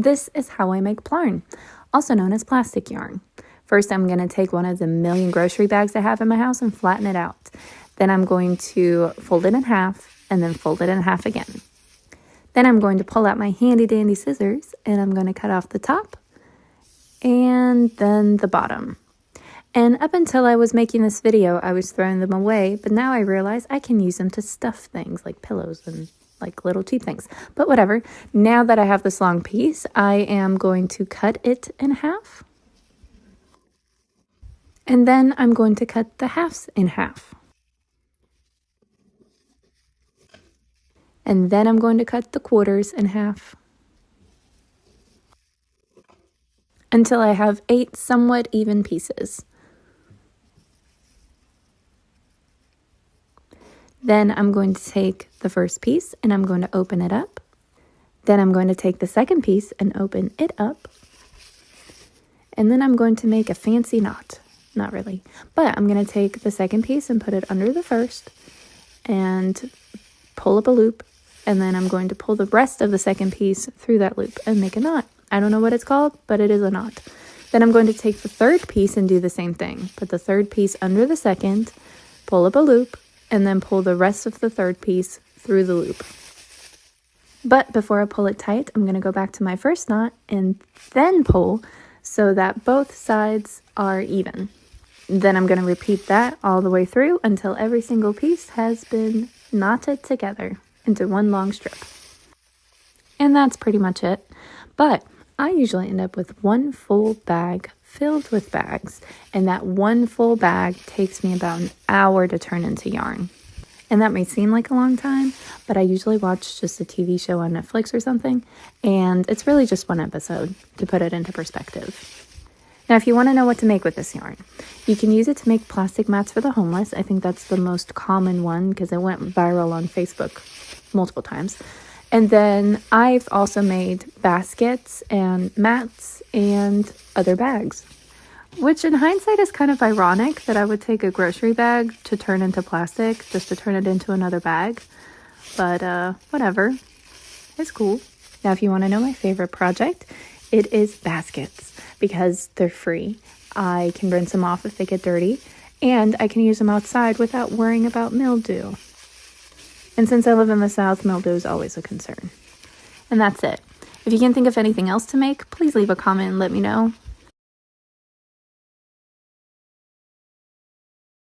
This is how I make plarn, also known as plastic yarn. First, I'm going to take one of the million grocery bags I have in my house and flatten it out. Then I'm going to fold it in half and then fold it in half again. Then I'm going to pull out my handy dandy scissors and I'm going to cut off the top and then the bottom. And up until I was making this video, I was throwing them away, but now I realize I can use them to stuff things like pillows and like little cheap things. But whatever, now that I have this long piece, I am going to cut it in half. And then I'm going to cut the halves in half. And then I'm going to cut the quarters in half. Until I have 8 somewhat even pieces. Then I'm going to take the first piece and I'm going to open it up. Then I'm going to take the second piece and open it up. And then I'm going to make a fancy knot. Not really, but I'm going to take the second piece and put it under the first and pull up a loop. And then I'm going to pull the rest of the second piece through that loop and make a knot. I don't know what it's called, but it is a knot. Then I'm going to take the third piece and do the same thing. Put the third piece under the second, pull up a loop, and then pull the rest of the third piece through the loop. But before I pull it tight, I'm going to go back to my first knot and then pull so that both sides are even. Then I'm going to repeat that all the way through until every single piece has been knotted together into one long strip. And that's pretty much it. But I usually end up with one full bag filled with bags, and that one full bag takes me about an hour to turn into yarn. And that may seem like a long time, but I usually watch just a TV show on Netflix or something, and it's really just one episode to put it into perspective. Now, if you want to know what to make with this yarn, you can use it to make plastic mats for the homeless. I think that's the most common one because it went viral on Facebook multiple times. And then I've also made baskets and mats and other bags, which in hindsight is kind of ironic that I would take a grocery bag to turn into plastic just to turn it into another bag. But whatever, it's cool. Now, if you want to know my favorite project, it is baskets because they're free. I can rinse them off if they get dirty, and I can use them outside without worrying about mildew. And since I live in the South, mildew is always a concern. And that's it. If you can think of anything else to make, please leave a comment and let me know.